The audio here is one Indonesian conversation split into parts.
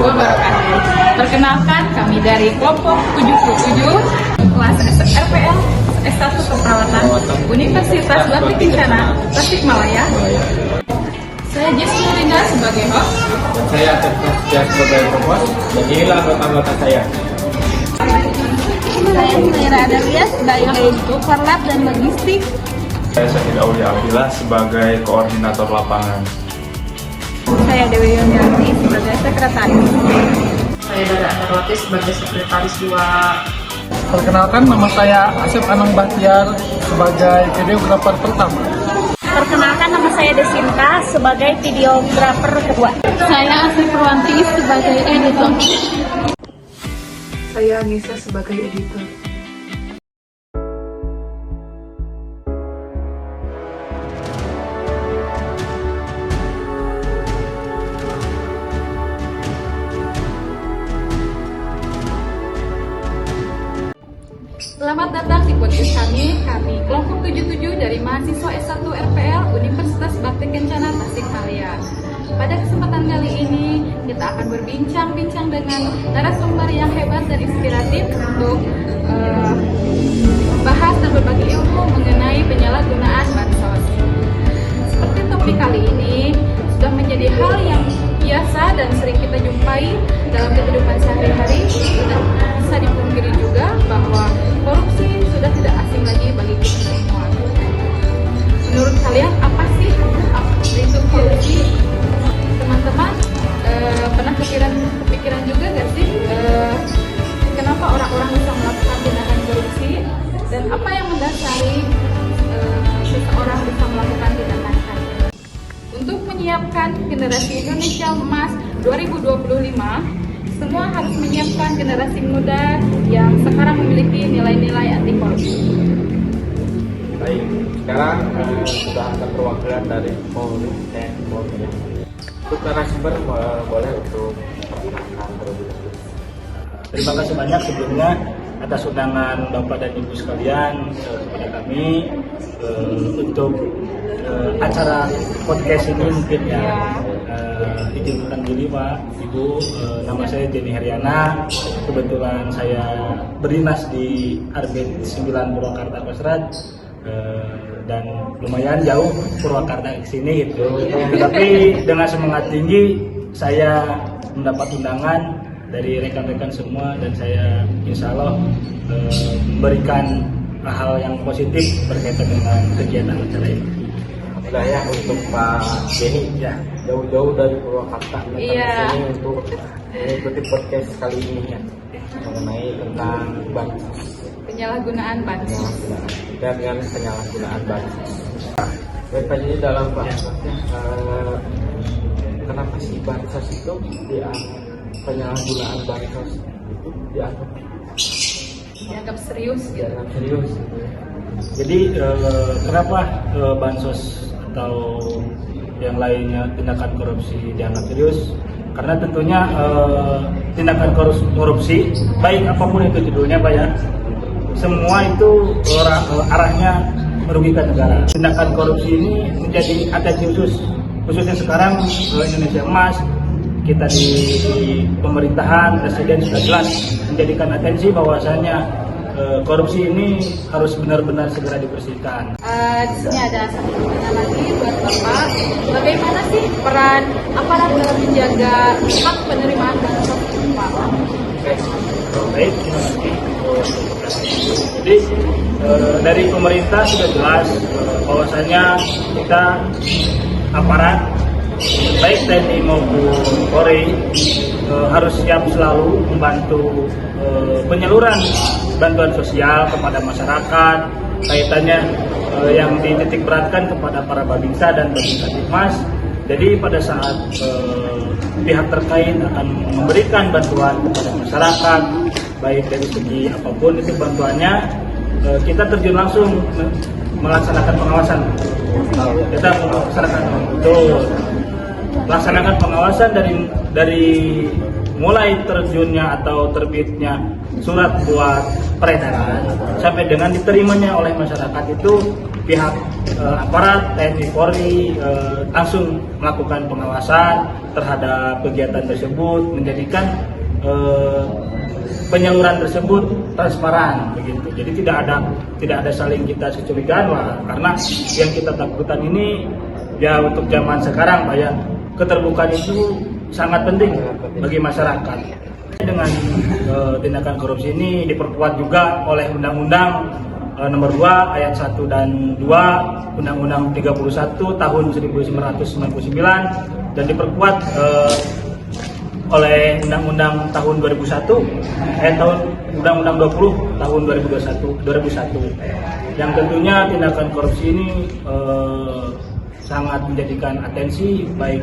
wabarakatuh. Perkenalkan, kami dari kelompok 77 kelas RPL S1 Keperawatan Universitas Bakti Kencana, Tasikmalaya. Saya Jessi Linda sebagai host. Dan saya Terkasih sebagai pengurus. Dan inilah anggota-anggota saya. Saya Mira Adalia sebagai Superlab dan Logistik. Saya Syahid Aulia Abdillah sebagai koordinator lapangan. Saya Dewi Yuniarti sebagai sekretaris. Saya Dara Darwati sebagai sekretaris 2. Perkenalkan, nama saya Asep Anang Bahtiar sebagai videografer pertama. Perkenalkan, nama saya Desinta sebagai videografer kedua. Saya Asri Purwanti sebagai editor. Saya Nisa sebagai editor. Selamat datang di podcast kami kelompok 77 dari mahasiswa S1 RPL Universitas Bakti Kencana, Tasikmalaya. Pada kesempatan kali ini, kita akan berbincang-bincang dengan narasumber yang hebat dan inspiratif untuk membahas dan berbagi ilmu mengenai penyalahgunaan bansos. Seperti topik kali ini, sudah menjadi hal yang biasa dan sering kita jumpai dalam kehidupan sehari-hari, dan bisa dipungkiri juga bahwa korupsi sudah tidak asing lagi bagi kita semua. Menurut kalian apa sih itu korupsi? Teman-teman pernah kepikiran juga gak sih kenapa orang-orang bisa melakukan tindakan korupsi dan apa yang mendasari seseorang bisa melakukan tindakan tadi? Untuk menyiapkan generasi Indonesia Emas 2025, semua harus menyiapkan generasi muda yang sekarang memiliki nilai-nilai anti korupsi. Baik, sekarang sudah ada perwakilan dari Polri dan Polri. Untuk narasumber boleh untuk perkenalkan terlebih dahulu. Terima kasih banyak sebelumnya atas undangan Bapak dan Ibu sekalian kepada kami untuk acara podcast ini mungkin ya. Izinkan diri Pak, Ibu, nama saya Jenny Heriana. Kebetulan saya berdinas di Arbit 9 Purwakarta Kosrat, dan lumayan jauh Purwakarta ke sini gitu. Tapi dengan semangat tinggi saya mendapat undangan dari rekan-rekan semua dan saya insya Allah memberikan hal yang positif berkaitan dengan kegiatan acara ini. Sudah ya untuk Pak Jenny ya, jauh-jauh dari Purwakarta datang ke sini untuk mengikuti podcast kali ini ya, mengenai tentang bansos. Penyalahgunaan bansos. Dan dengan penyalahgunaan bansos. Baik Pak Jenny, dalam bahasannya kenapa sih bansos itu penyalahgunaan bansos itu Dianggap serius gitu. Serius. Jadi kenapa bansos atau yang lainnya tindakan korupsi dianggap serius? Karena tentunya tindakan korupsi, baik apapun itu judulnya Pak ya, semua itu arahnya merugikan negara. Tindakan korupsi ini menjadi atensi khususnya sekarang Indonesia Emas, kita di pemerintahan, presiden sudah jelas menjadikan atensi bahwasanya korupsi ini harus benar-benar segera dibersihkan. Di sini ada satu pertanyaan lagi buat Bapak. Bagaimana sih peran aparat dalam menjaga hak penerimaan bansos Pak? Baik, terima kasih. Jadi dari pemerintah sudah jelas bahwasanya kita aparat baik TNI maupun Polri harus siap selalu membantu penyaluran bantuan sosial kepada masyarakat, kaitannya yang dititik beratkan kepada para babinsa dan babinsa Tipmas. Jadi pada saat pihak terkait akan memberikan bantuan kepada masyarakat, baik dari segi apapun itu bantuannya, kita terjun langsung melaksanakan pengawasan. Kita melaksanakan pengawasan dari mulai terjunnya atau terbitnya surat buat peredaran sampai dengan diterimanya oleh masyarakat itu pihak aparat TNI Polri langsung melakukan pengawasan terhadap kegiatan tersebut, menjadikan penyaluran tersebut transparan begitu. Jadi tidak ada saling kita kecurigaan lah, karena yang kita takutkan ini ya untuk zaman sekarang Pak ya, keterbukaan itu sangat penting bagi masyarakat. Dengan tindakan korupsi ini diperkuat juga oleh Undang-Undang Nomor 2 Ayat 1 dan 2 Undang-Undang 31 tahun 1999 dan diperkuat oleh Undang-Undang tahun 2001 Undang-Undang 20 tahun 2001 yang tentunya tindakan korupsi ini sangat menjadikan atensi baik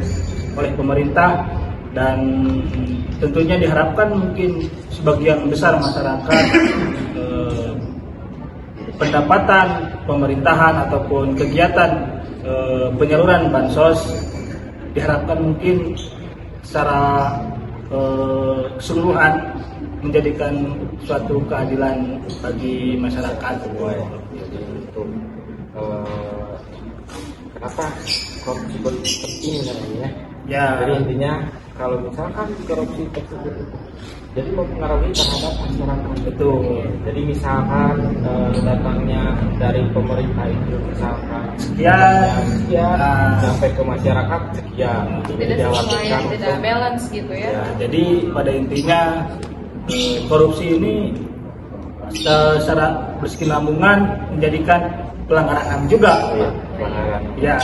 oleh pemerintah, dan tentunya diharapkan mungkin sebagian besar masyarakat pendapatan pemerintahan ataupun kegiatan penyaluran bansos diharapkan mungkin secara keseluruhan menjadikan suatu keadilan bagi masyarakat. Jadi untuk kenapa korupsi penting namanya? Ya. Jadi intinya kalau misalkan korupsi tersebut jadi mempengaruhi terhadap masyarakat. Betul. Jadi misalkan datangnya dari pemerintah itu misalkan Sekian. sampai ke masyarakat sekian, Tidak sesuai, tidak balance gitu ya. Ya, jadi pada intinya korupsi ini secara berkesinambungan menjadikan pelanggaran HAM juga. pelanggaran. Ya,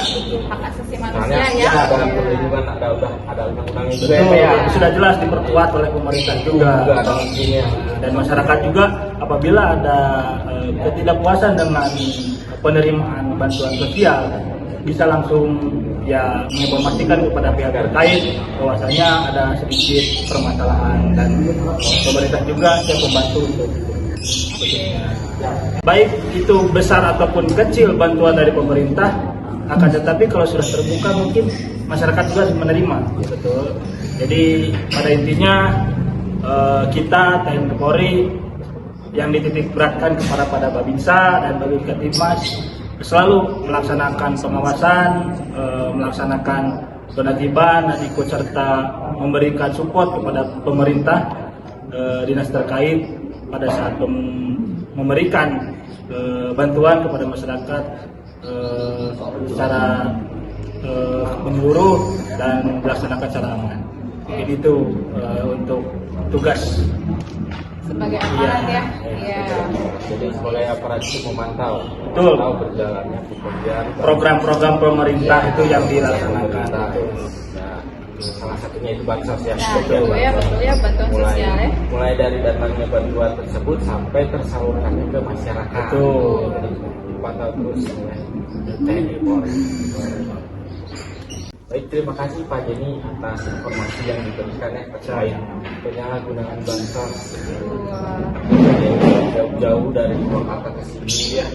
Hak asasi Soalnya manusia ya. ada perlindungan, ada undang-undangnya juga betul. ya. Sudah jelas diperkuat oleh pemerintah juga. Ada izinnya. Dan masyarakat juga apabila ada ketidakpuasan dengan penerimaan bantuan sosial bisa langsung ya menginformasikan kepada pihak terkait bahwasanya ada sedikit permasalahan, dan pemerintah juga siap membantu untuk baik itu besar ataupun kecil bantuan dari pemerintah. Akan tetapi kalau sudah terbuka mungkin masyarakat juga menerima, betul. Jadi pada intinya kita TNI Polri yang dititik beratkan kepada Babinsa dan Babinsa selalu melaksanakan pengawasan, melaksanakan penertiban dan ikut serta memberikan support kepada pemerintah dinas terkait pada saat memberikan bantuan kepada masyarakat secara menyeluruh dan dilaksanakan secara aman. Jadi itu untuk tugas Sebagai aparat ya. Iya. Jadi sebagai aparat itu memantau, Betul. memantau berjalannya pekerjaan program-program pemerintah itu yang dilaksanakan. Nah, salah satunya itu bansos ya. Nah, betul ya, bantuan sosial ya. Mulai dari datangnya bantuan tersebut sampai tersalurkannya ke masyarakat. Betul. Jadi dipantau terus oleh TNI Polri. Baik, terima kasih Pak Jenny atas informasi yang diberikan ya terkait penyalahgunaan bansos. Jauh-jauh dari Purwakarta ke sini ya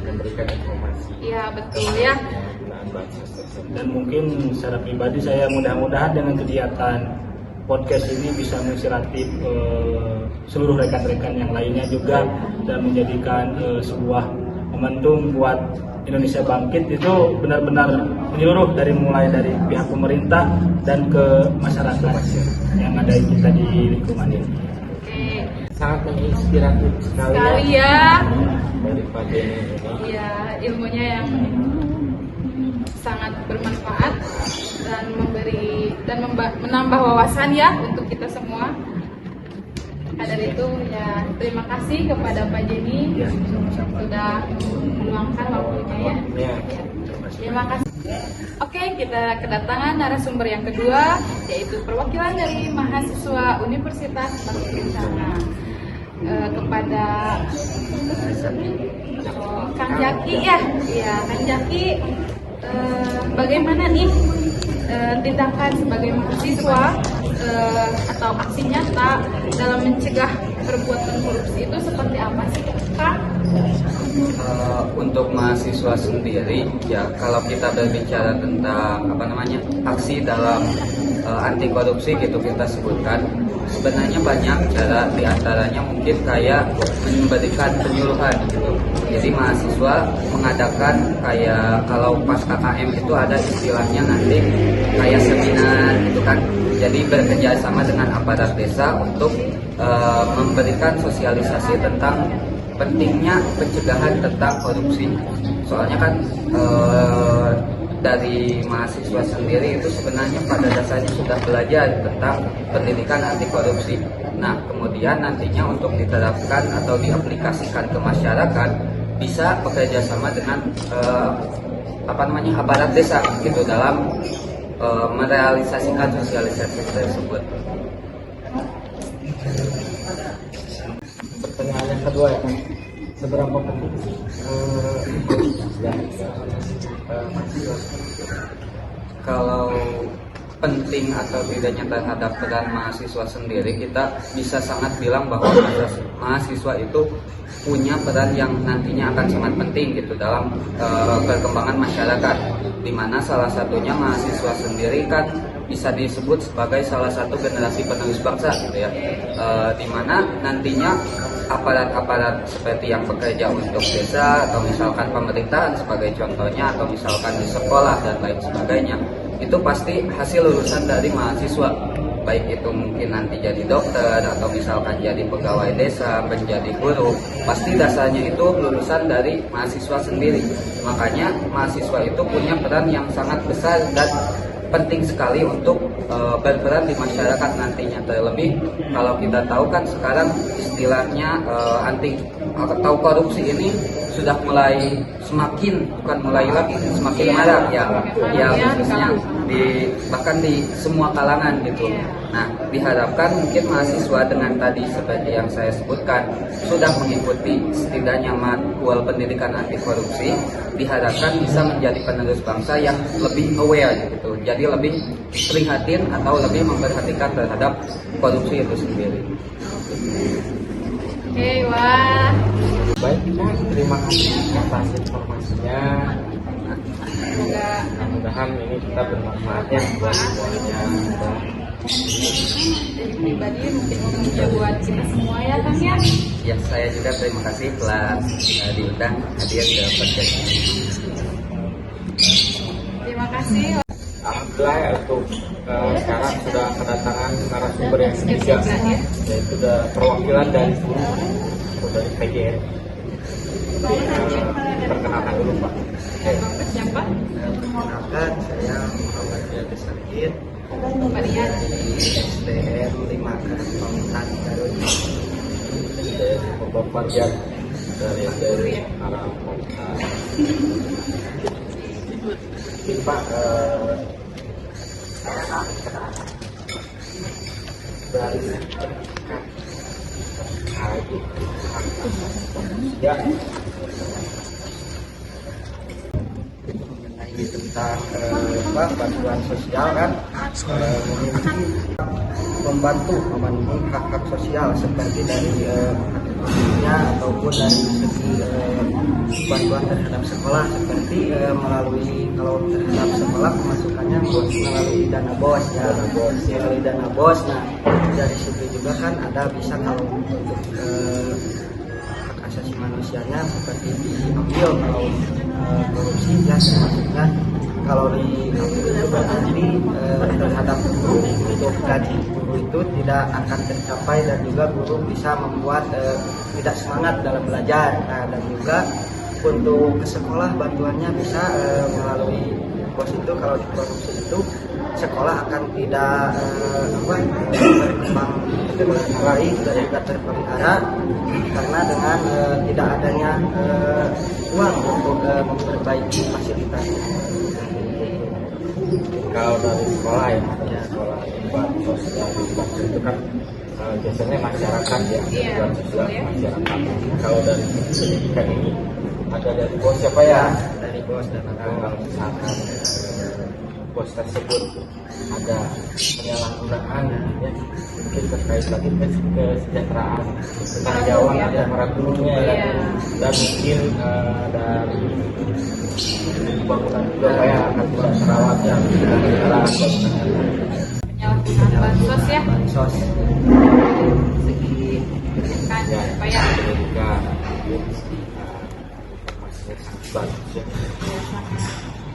memberikan informasi. Iya, betul ya. Penggunaan bansos tersebut. Dan mungkin secara pribadi saya mudah-mudahan dengan kegiatan podcast ini bisa menginspiratif seluruh rekan-rekan yang lainnya juga, dan menjadikan sebuah momentum buat Indonesia Bangkit itu benar-benar menyeluruh dari mulai dari pihak pemerintah dan ke masyarakat yang ada kita di lingkungan ini. Sangat menginspiratif sekali Ya. dari Pak Jenny ini. Iya, ilmunya yang sangat bermanfaat dan memberi dan menambah wawasan ya untuk kita semua. Maka dari itu ya terima kasih kepada Pak Jenny Ya, sama-sama. sudah meluangkan waktunya ya. Ya. Terima kasih. Oke, kita kedatangan narasumber yang kedua, yaitu perwakilan dari mahasiswa Universitas Batu Kencana. Kepada Kang Jaki ya, Kang Jaki, bagaimana nih tindakan sebagai mahasiswa atau aksi nyata dalam mencegah perbuatan korupsi itu seperti apa sih, Kang? Untuk mahasiswa sendiri ya, kalau kita berbicara tentang aksi dalam anti korupsi gitu kita sebutkan, sebenarnya banyak cara, diantaranya mungkin kayak memberikan penyuluhan gitu. Jadi mahasiswa mengadakan kayak kalau pas KKM itu ada istilahnya nanti kayak seminar gitu kan. Jadi bekerja sama dengan aparat desa untuk memberikan sosialisasi tentang pentingnya pencegahan tentang korupsi. Soalnya kan dari mahasiswa sendiri itu sebenarnya pada dasarnya sudah belajar tentang pendidikan anti korupsi. Nah, kemudian nantinya untuk diterapkan atau diaplikasikan ke masyarakat bisa bekerja sama dengan aparat desa gitu dalam merealisasikan sosialisasi tersebut. Pertanyaan yang kedua ya, seberapa penting Kalau penting atau tidaknya terhadap peran mahasiswa sendiri, kita bisa sangat bilang bahwa mahasiswa itu punya peran yang nantinya akan sangat penting gitu dalam perkembangan masyarakat, di mana salah satunya mahasiswa sendiri kan bisa disebut sebagai salah satu generasi penerus bangsa gitu ya, di mana nantinya aparat-aparat seperti yang bekerja untuk desa atau misalkan pemerintahan sebagai contohnya, atau misalkan di sekolah dan lain sebagainya, itu pasti hasil lulusan dari mahasiswa, baik itu mungkin nanti jadi dokter atau misalkan jadi pegawai desa, menjadi guru, pasti dasarnya itu lulusan dari mahasiswa sendiri. Makanya mahasiswa itu punya peran yang sangat besar dan penting sekali untuk berperan di masyarakat nantinya. Terlebih kalau kita tahu kan sekarang istilahnya anti atau korupsi ini sudah mulai semakin, bukan mulai lagi, semakin marak ya khususnya bahkan di semua kalangan gitu. Nah, diharapkan mungkin mahasiswa dengan tadi seperti yang saya sebutkan sudah mengikuti setidaknya matkul pendidikan anti korupsi, diharapkan bisa menjadi penerus bangsa yang lebih aware gitu. Jadi lebih prihatin atau lebih memperhatikan terhadap korupsi itu sendiri. Oke, wah. Baik, terima kasih atas informasinya. Semoga Mudah-mudahan ini kita bermanfaat ya buat semuanya. dari pribadi mungkin umumnya buat kita semua ya Kang ya. Ya, saya juga terima kasih telah diundang hadir ke podcast ini. Terima kasih. Alhamdulillah ya, untuk sekarang sudah kedatangan narasumber yang ketiga, yaitu perwakilan dari dari PGN. Perkenalkan dulu Pak. Siapa? Perkenalkan, saya Muhammad Riyad Sakit Pak Rian. SDM 5 Pamitan Garut. Bapak Rian dari arah Pamitan. Pak, dari ya mengenai tentang bantuan sosial kan, membantu memenuhi hak-hak sosial seperti dari hak ataupun dari segi bantuan terhadap sekolah, seperti melalui kalau terhadap sekolah pemasukannya melalui dana bos ya, melalui dana bos. Nah, dari situ juga kan ada bisa kalau untuk hak asasi manusianya seperti diambil kalau korupsi ya, termasuknya kalau diambil itu berarti terhadap guru, untuk gaji guru itu tidak akan tercapai dan juga guru bisa membuat tidak semangat dalam belajar. Nah, dan juga untuk ke sekolah bantuannya bisa melalui bos itu. Kalau di korupsi itu sekolah akan tidak berkembang dengan baik dan juga terpelihara karena dengan tidak adanya uang untuk memperbaiki fasilitas. kalau dari sekolah ya, sekolah sosial itu kan biasanya masyarakat ya, bantuan sosial masyarakat. Kalau dari pendidikan ini ada dari bos siapa ya? Dari bos dan Kalau misalkan bos tersebut ada penyalahgunaan ya, mungkin terkait lagi kesejahteraan karyawan ada para gurunya ya, dan mungkin dari bangunan juga kayak akan kurang terawat ya, Penyalahgunaan bansos ya. bansos. Segi pendidikan Ya, supaya pendidikan masih sangat bagus ya.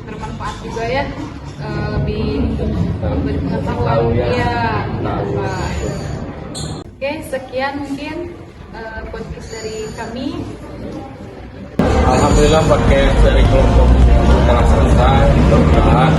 bermanfaat juga ya, lebih berpengetahuan Tahu ya. ya. Tahu. Oke, sekian mungkin podcast dari kami. Alhamdulillah pakai dari kelompok telah selesai. Mudah-mudahan